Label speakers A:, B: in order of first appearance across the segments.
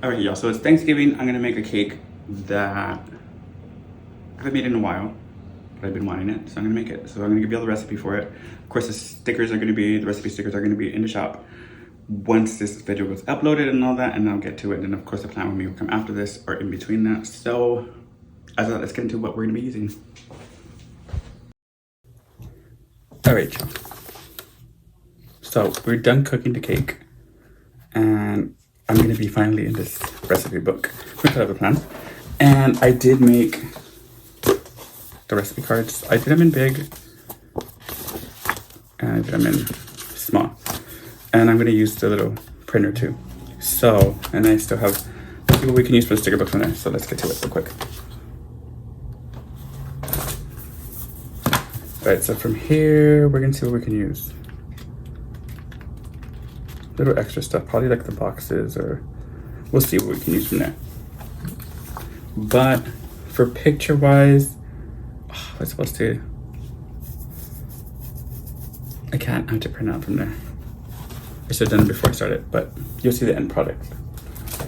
A: All right, y'all, so it's Thanksgiving. I'm gonna make a cake that I haven't made in a while, but I've been wanting it, so I'm gonna make it. So I'm gonna give you all the recipe for it. Of course, the recipe stickers are gonna be in the shop once this video was uploaded and all that, and I'll get to it. And of course, the plan with me will come after this or in between that. So as well, let's get into what we're gonna be using. All right, y'all. So we're done cooking the cake, and I'm gonna be finally in this recipe book. We have a plan, and I did make the recipe cards. I did them in big, and I did them in small, and I'm gonna use the little printer too. So, and I still have, let's see what we can use for the sticker book from there. So let's get to it real quick. All right, so from here, we're gonna see what we can use. Little extra stuff, probably like the boxes, or we'll see what we can use from there. But for picture wise, I'm supposed to, I can't, I have to print out from there. I should have done it before I started, but you'll see the end product.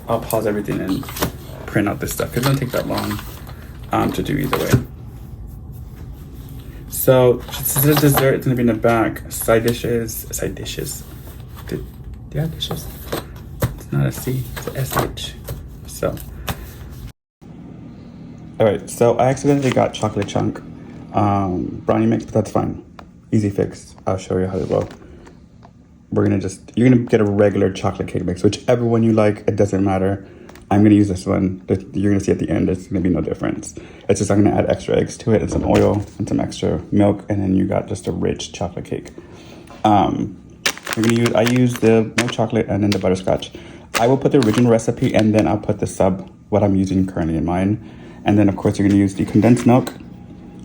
A: I'll pause everything and print out this stuff because it doesn't take that long to do either way. So this is a dessert, it's gonna be in the back. Side dishes. Yeah, dishes. It's not a C, it's a SH. So, all right, so I accidentally got chocolate chunk brownie mix, but that's fine. Easy fix. I'll show you how to go. You're gonna get a regular chocolate cake mix, whichever one you like, it doesn't matter. I'm gonna use this one that you're gonna see at the end. There's gonna be no difference. It's just I'm gonna add extra eggs to it and some oil and some extra milk, and then you got just a rich chocolate cake. I use the milk chocolate and then the butterscotch. I will put the original recipe and then I'll put the sub, what I'm using currently in mine. And then of course you're gonna use the condensed milk.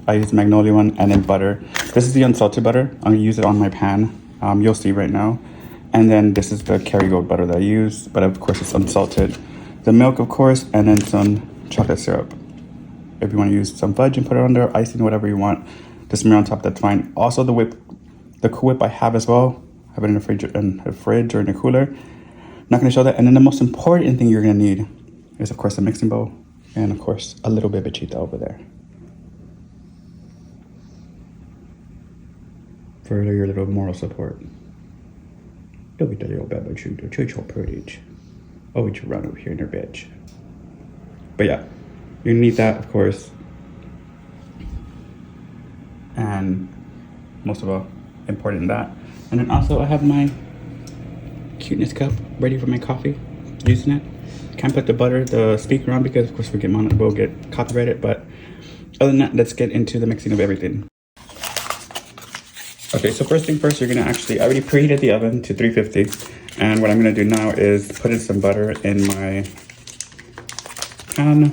A: I use the Magnolia one, and then butter. This is the unsalted butter. I'm gonna use it on my pan. You'll see right now. And then this is the Kerrygold butter that I use, but of course it's unsalted. The milk, of course, and then some chocolate syrup. If you wanna use some fudge and put it on there, icing, whatever you want, just smear on top, that's fine. Also the Cool Whip I have as well. I have it in the fridge or in the cooler. I'm not gonna show that. And then the most important thing you're gonna need is of course a mixing bowl, and of course a little bebechita over there. For your little moral support. Look at the little bebechita, she's so pretty. Oh, we should run over here in her bed. But yeah, you need that of course. And most of all, important in that. And then also I have my cuteness cup ready for my coffee, using it. Can't put the speaker on because of course we'll get copyrighted, but other than that, let's get into the mixing of everything. Okay, so first thing first, I already preheated the oven to 350. And what I'm gonna do now is put in some butter in my pan.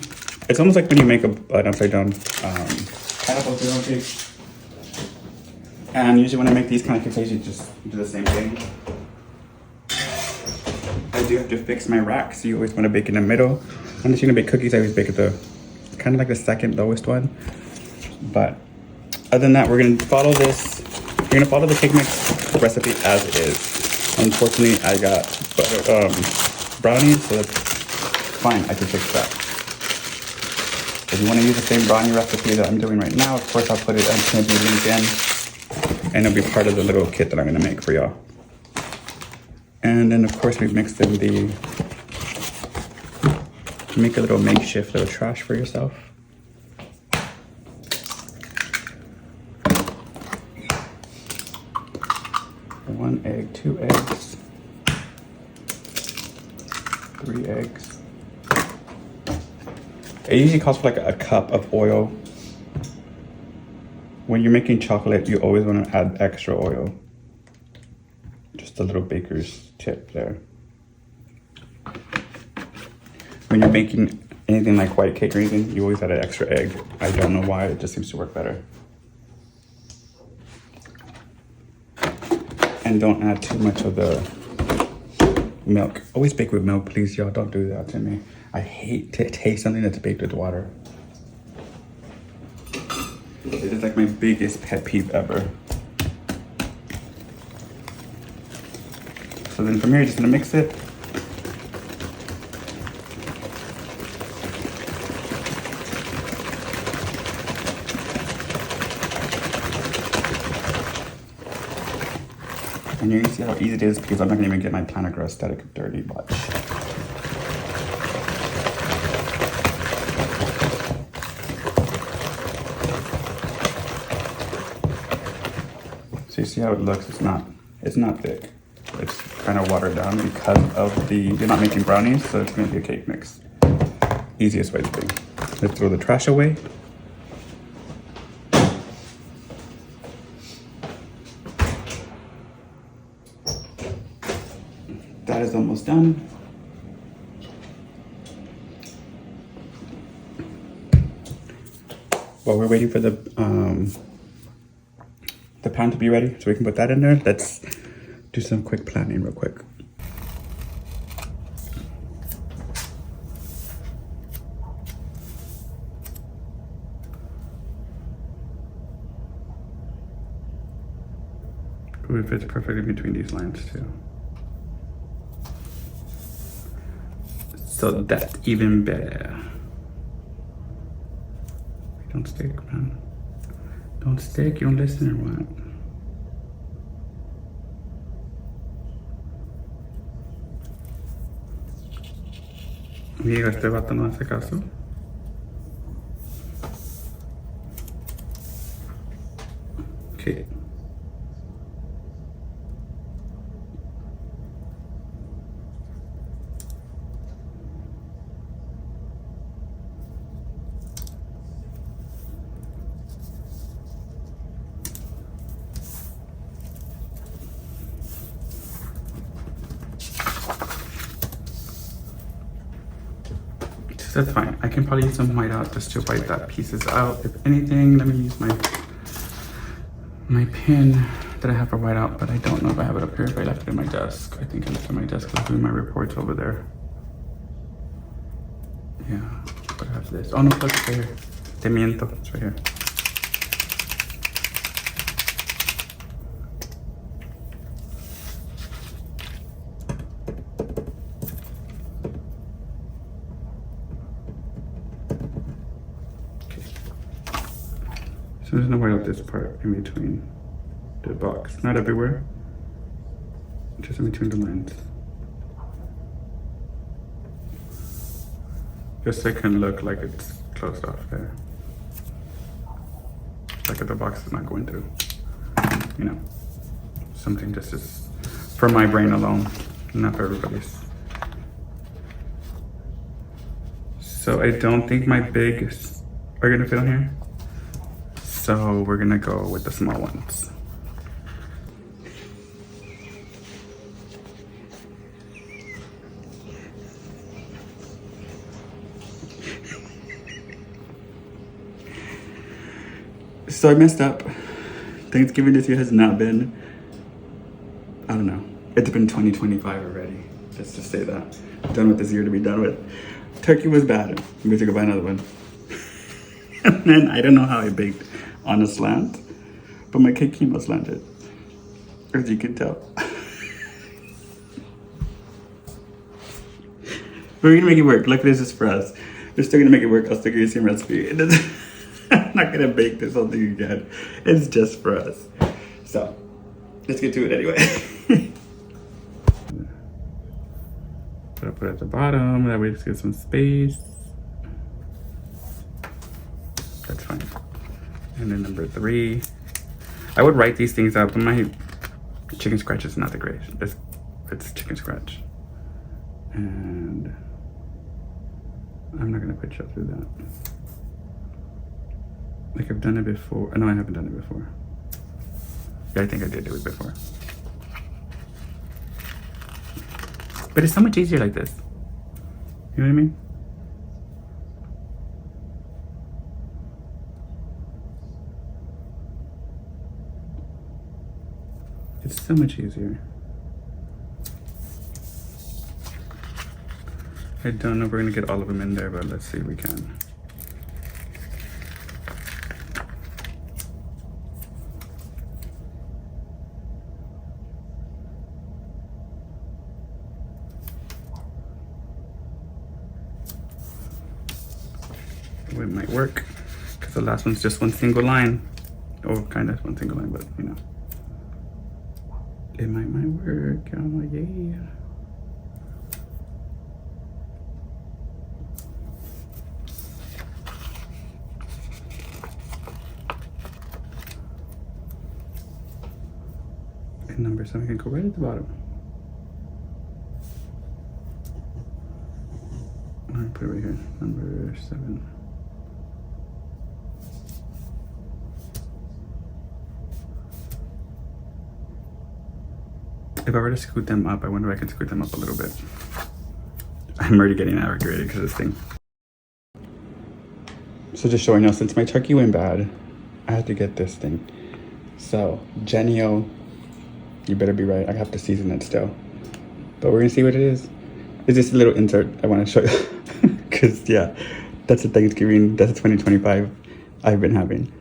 A: It's almost like when you make an upside down pineapple cake. And usually when I make these kind of cakes, I usually just do the same thing. I do have to fix my rack, so you always want to bake in the middle. Unless you're gonna bake cookies, I always bake at the kind of like the second lowest one. But other than that, we're gonna follow this. You're gonna follow the cake mix recipe as is. Unfortunately, I got brownies, so that's fine. I can fix that. If you want to use the same brownie recipe that I'm doing right now, of course I'll put it on the link in. And it'll be part of the little kit that I'm gonna make for y'all. And then of course we've mixed in make a little makeshift little trash for yourself. One egg, 2 eggs, 3 eggs. It usually calls for like a cup of oil. When you're making chocolate, you always want to add extra oil. Just a little baker's tip there. When you're making anything like white cake or anything, you always add an extra egg. I don't know why, it just seems to work better. And don't add too much of the milk. Always bake with milk, please, y'all. Don't do that to me. I hate to taste something that's baked with water. It is like my biggest pet peeve ever. So then from here, you're just gonna mix it. And you can see how easy it is because I'm not gonna even get my planner girl aesthetic dirty, but. So you see how it looks, it's not thick. It's kind of watered down because of you're not making brownies, so it's gonna be a cake mix. Easiest way to do. Let's throw the trash away. That is almost done. While we're waiting for the pan to be ready, so we can put that in there, let's do some quick planning real quick. Ooh, it fits perfectly between these lines too. So that's even better. Don't stick, man. Don't stick, you don't listen or what? Amiga, este vato no hace caso. Okay. That's fine. I can probably use some white out just to wipe that pieces out. If anything, let me use my pin that I have for white out, but I don't know if I have it up here. If I left it in my desk. I think I left it in my desk. I'm doing my reports over there. Yeah, but I have this. Oh no, look, it's right here. Te miento, it's right here. So there's no white out this part in between the box. Not everywhere, just in between the lines. Just so it can look like it's closed off there. Like if the box is not going through, you know, something just is for my brain alone, not for everybody's. So I don't think my bigs are gonna fit on here. So we're gonna go with the small ones. So I messed up. Thanksgiving this year has not been, I don't know. It's been 2025 already. Let's just say that. Done with this year to be done with. Turkey was bad. We have to go buy another one. And then I don't know how I baked on a slant, but my cake came out slanted, as you can tell. We're gonna make it work. Luckily this is for us. We're still gonna make it work. I'll still give you the same recipe. I'm not gonna bake this whole thing again. It's just for us. So let's get to it anyway. I'll put it at the bottom, that way just get some space. That's fine. And then number 3, I would write these things out, but my chicken scratch is not the greatest. It's chicken scratch. And I'm not gonna put you through that. Like I've done it before. No, I haven't done it before. Yeah, I think I did do it before. But it's so much easier like this. You know what I mean? It's so much easier. I don't know if we're gonna get all of them in there, but let's see if we can. It might work, because the last one's just one single line. Or kind of one single line, but you know. It might work. I'm like, yay. And number 7 can go right at the bottom. I'm gonna put it right here. Number 7. If I were to scoot them up, I wonder if I can scoot them up a little bit. I'm already getting aggravated because of this thing. So just showing you, since my turkey went bad, I had to get this thing. So, Genio, you better be right. I have to season it still. But we're gonna see what it is. It's just a little insert I want to show you. Because, yeah, that's the Thanksgiving, that's the 2025 I've been having.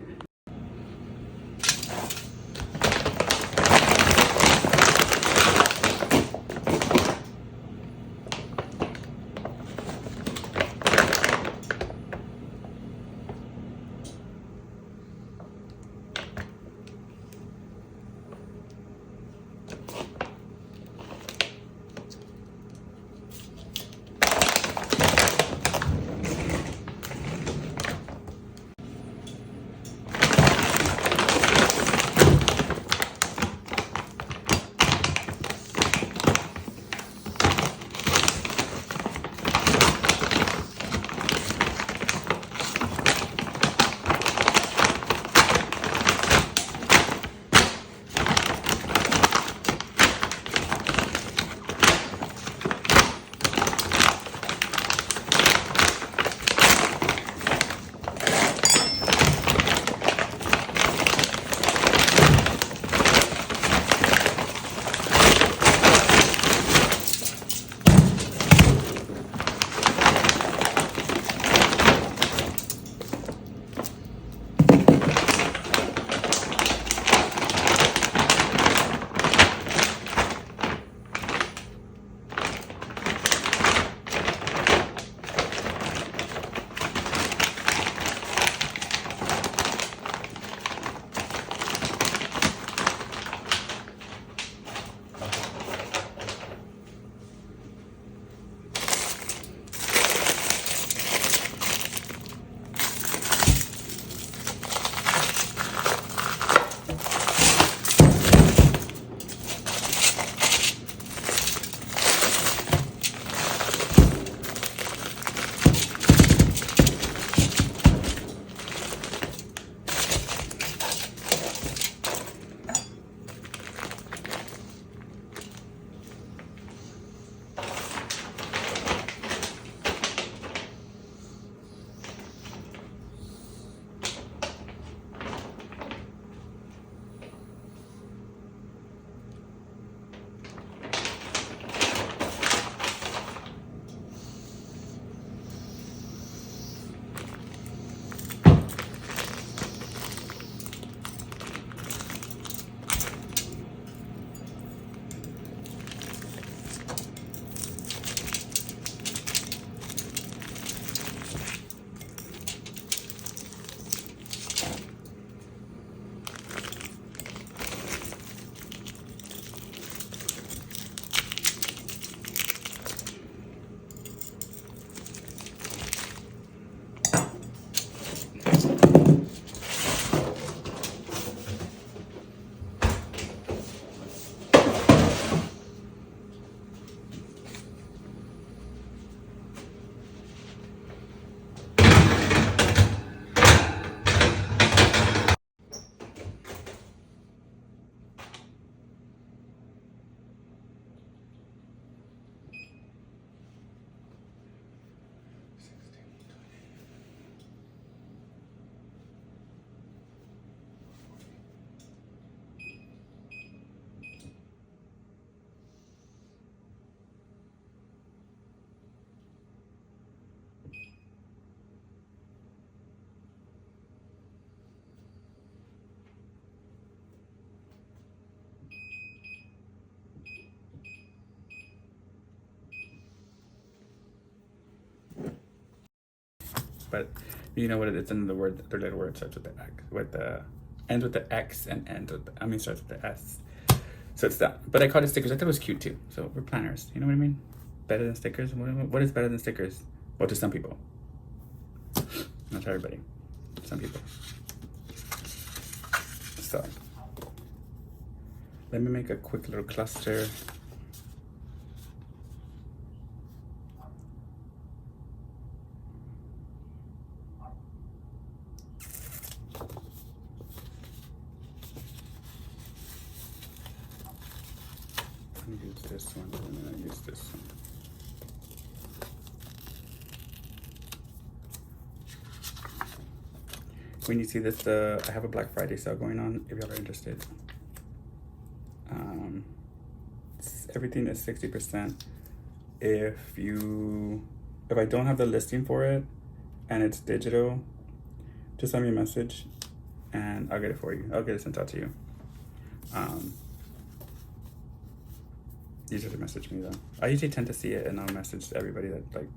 A: But you know what it is, another word, the little word starts with the X, ends with the X and ends with starts with the S. So it's that. But I called it stickers. I thought it was cute too. So we're planners. You know what I mean? Better than stickers? What is better than stickers? Well, to some people. Not to everybody. Some people. So let me make a quick little cluster. Use this one and then I use this one. When you see this, I have a Black Friday sale going on if y'all are interested. Everything is 60%. If I don't have the listing for it and it's digital, just send me a message and I'll get it for you. I'll get it sent out to you. Usually message me though. I usually tend to see it and I'll message everybody that like,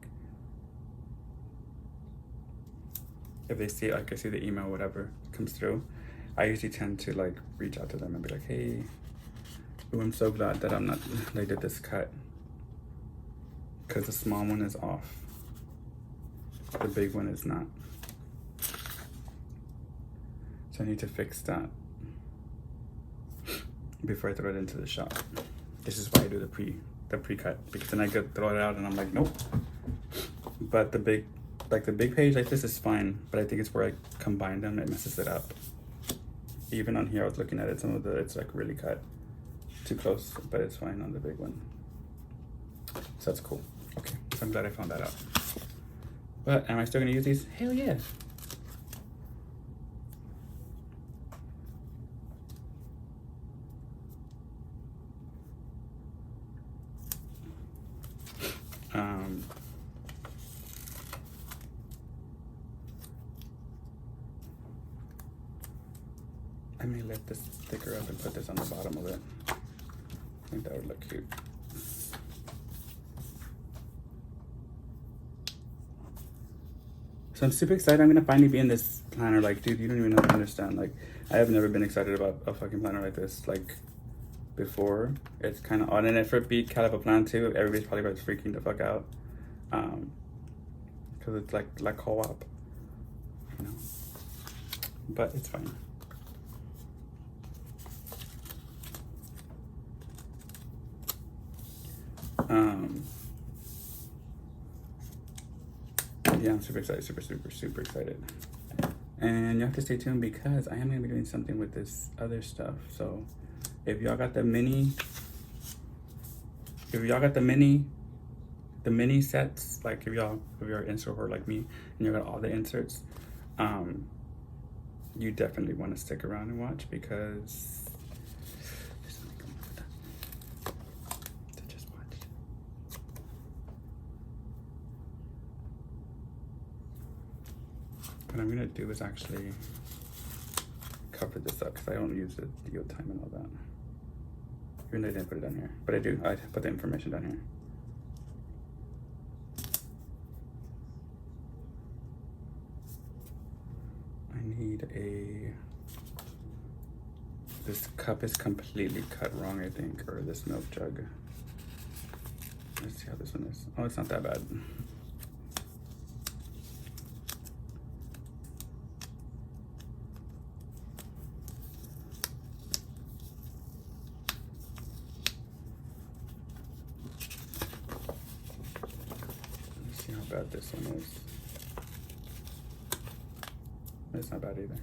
A: if they see, like I see the email, whatever comes through, I usually tend to like reach out to them and be like, hey, ooh, I'm so glad that they did this cut. Cause the small one is off. The big one is not. So I need to fix that before I throw it into the shop. This is why I do the pre-cut, because then I could throw it out and I'm like, nope. But the big page like this is fine, but I think it's where I combine them, it messes it up. Even on here, I was looking at it, it's like really cut too close, but it's fine on the big one. So that's cool. Okay, so I'm glad I found that out. But am I still gonna use these? Hell yeah. I may lift this sticker up and put this on the bottom of it. I think that would look cute. So I'm super excited. I'm gonna finally be in this planner. Like, dude, you don't even understand. Like, I have never been excited about a fucking planner like this. Like, before. It's kind of odd. And if it beat kind of a plan too, everybody's probably freaking the fuck out. Because it's like co-op, you know. But it's fine. Yeah, I'm super excited, super excited. And you have to stay tuned because I am gonna be doing something with this other stuff. So if y'all got the mini sets, like if you're an introvert like me and you got all the inserts, you definitely want to stick around and watch because what I'm gonna do is actually cover this up because I don't use the yield time and all that. Even though I didn't put it down here, but I do. I put the information down here. I need this cup is completely cut wrong, I think, or this milk jug. Let's see how this one is. Oh, it's not that bad. Bad this one is. It's not bad either.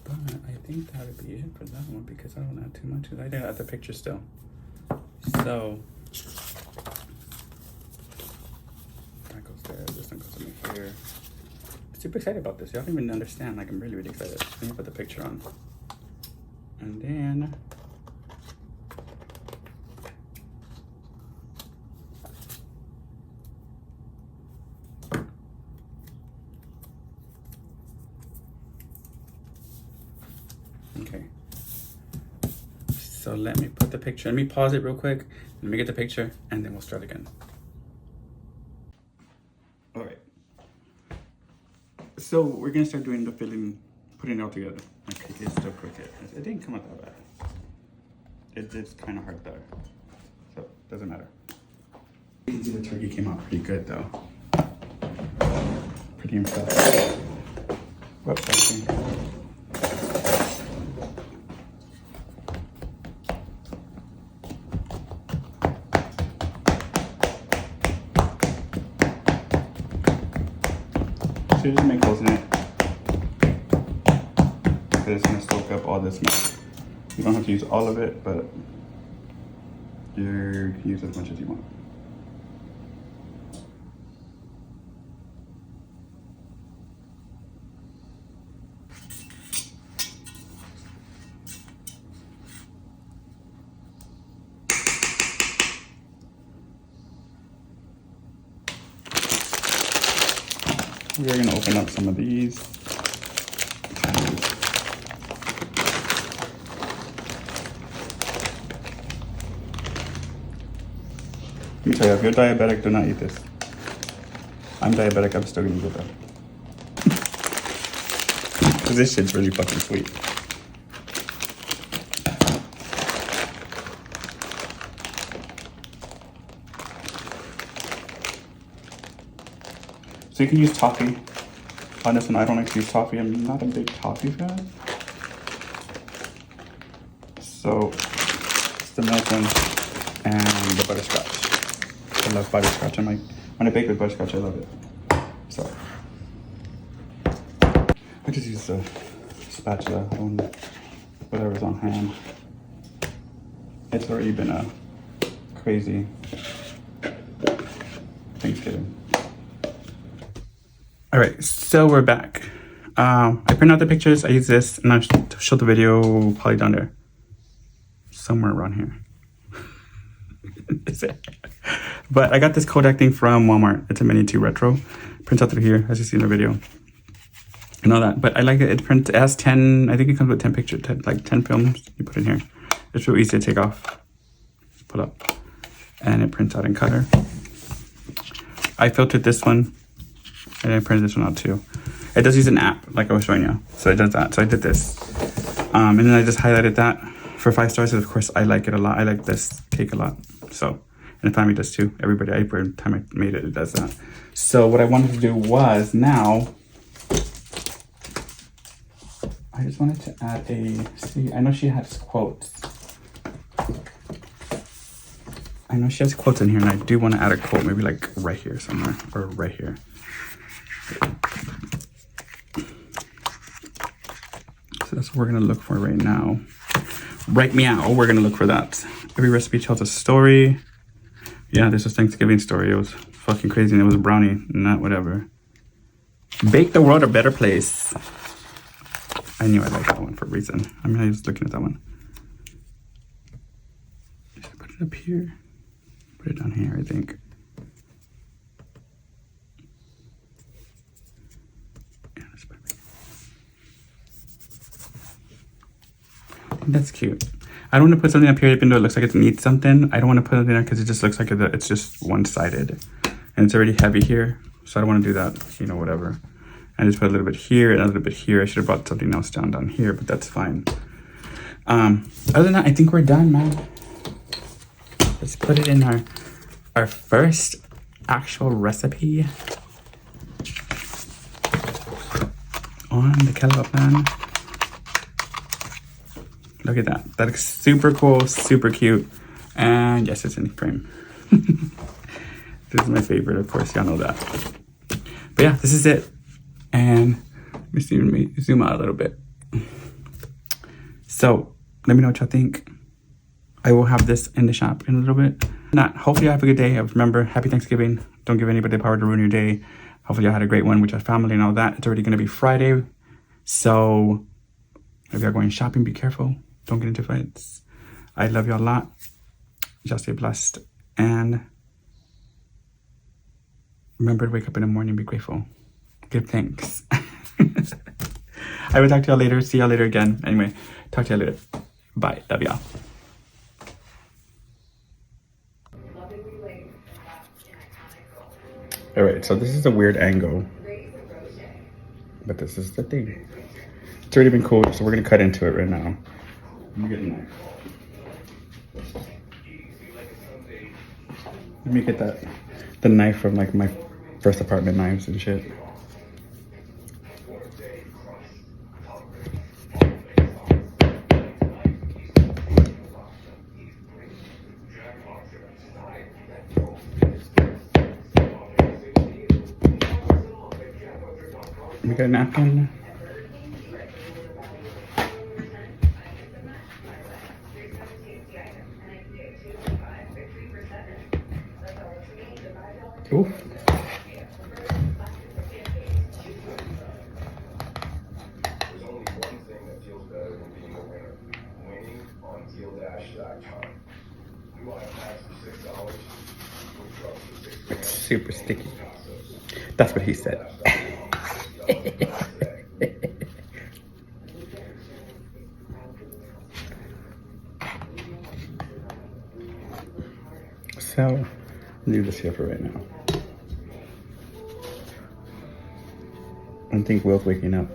A: But I think that would be it for that one because I don't add too much. I didn't add the picture still. So that goes there, this one goes in here. Super excited about this. Y'all don't even understand. Like, I'm really excited. Let me put the picture on. And then So let me put the picture, let me pause it real quick. Let me get the picture and then we'll start again. All right. So we're gonna start doing the filling, putting it all together. My cake is still crooked. It didn't come out that bad. It is kind of hard there. So it doesn't matter. The turkey came out pretty good though. Pretty impressed. Whoops, actually. So you just make holes in it. It's gonna soak up all this milk. You don't have to use all of it, but you can use as much as you want. We're gonna open up some of these. Let me tell you, if you're diabetic, do not eat this. I'm diabetic, I'm still gonna do that. Because this shit's really fucking sweet. So you can use toffee on this one. I don't like to use toffee. I'm not a big toffee fan. So it's the milk one and the butterscotch. I love butterscotch. When I bake with butterscotch, I love it. So I just use the spatula on whatever's on hand. It's already been a crazy Thanksgiving. All right, so we're back. I print out the pictures. I use this, and I'll show the video probably down there, somewhere around here. But I got this Kodak thing from Walmart. It's a Mini 2 Retro. Prints out through here, as you see in the video, and all that. But I like it. It has 10. I think it comes with 10 pictures, 10 films. You put in here. It's real easy to take off, pull up, and it prints out in color. I filtered this one. And I printed this one out too. It does use an app, like I was showing you. So it does that. So I did this. And then I just highlighted that for 5 stars. And of course, I like it a lot. I like this cake a lot. So, and the family does too. Everybody, every time I made it, it does that. So what I wanted to do was now, I just wanted to add see, I know she has quotes. I know she has quotes in here, and I do want to add a quote, maybe like right here somewhere, or right here. So that's what we're gonna look for right now. Right meow, we're gonna look for that. Every recipe tells a story. Yeah, this was Thanksgiving story. It was fucking crazy, and it was a brownie, not whatever. Bake the world a better place. I knew I liked that one for a reason. I mean, I was looking at that one. Just put it up here. Put it down here, I think. That's cute. I don't want to put something up here even though it looks like it needs something. I don't want to put something there because it just looks like it's just one-sided. And it's already heavy here. So I don't want to do that, you know, whatever. I just put a little bit here and a little bit here. I should have brought something else down here, but that's fine. Other than that, I think we're done, man. Let's put it in our first actual recipe on the Kell plan. Look at that. That looks super cool, super cute. And yes, it's in frame. This is my favorite, of course. Y'all know that. But yeah, this is it. And let me zoom out a little bit. So let me know what y'all think. I will have this in the shop in a little bit. Hopefully you have a good day. Remember, happy Thanksgiving. Don't give anybody the power to ruin your day. Hopefully you had a great one with your family and all that. It's already going to be Friday. So if you're going shopping, be careful. Don't get into fights. I love you a lot. Just stay blessed. And remember to wake up in the morning and be grateful. Give thanks. I will talk to y'all later. See y'all later again. Anyway, talk to y'all later. Bye. Love y'all. All right, so this is a weird angle, but this is the thing. It's already been cooled, so we're gonna cut into it right now. Let me get a knife. Let me get the knife from like my first apartment knives and shit. Let me get a napkin. Oof. It's super sticky. That's what he said. So, leave this here for right now. I don't think Will's waking up.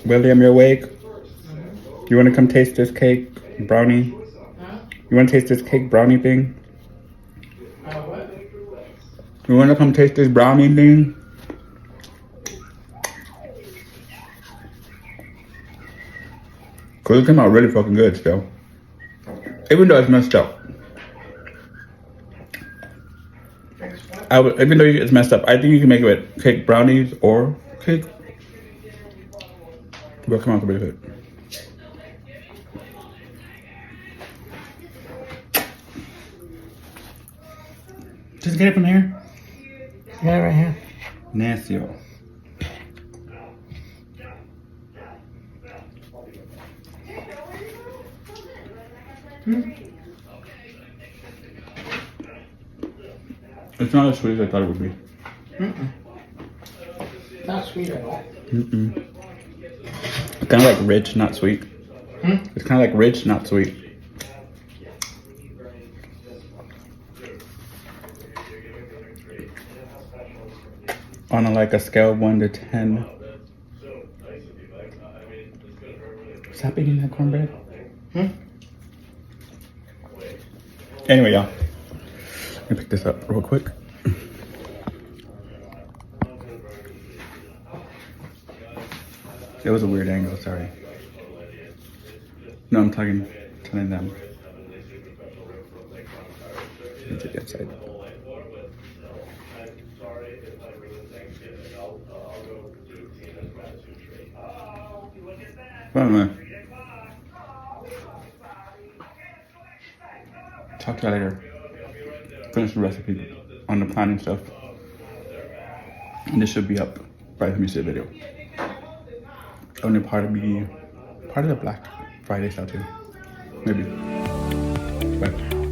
A: William, you're awake? You want to come taste this cake brownie? You want to taste this cake brownie thing?
B: What?
A: You want to come taste this brownie thing? Cause it came out really fucking good still. Even though it's messed up. Even though it's messed up, I think you can make it with cake brownies or cake. We'll come out with it. Just get it from here.
B: Yeah, right here.
A: Nasty. It's not as sweet as I thought it would be.
B: Not sweet at all.
A: It's kind of like rich, not sweet. It's kind of like rich, not sweet. On a scale of 1 to 10. Stop eating that cornbread. Anyway, y'all. Let me pick this up real quick. It was a weird angle, sorry. No, I'm telling them. Let's get inside. Talk to you later. Finish the recipe on the planning stuff. And this should be up by the time you see the video. Only part of the Black Friday stuff too. Maybe. Bye.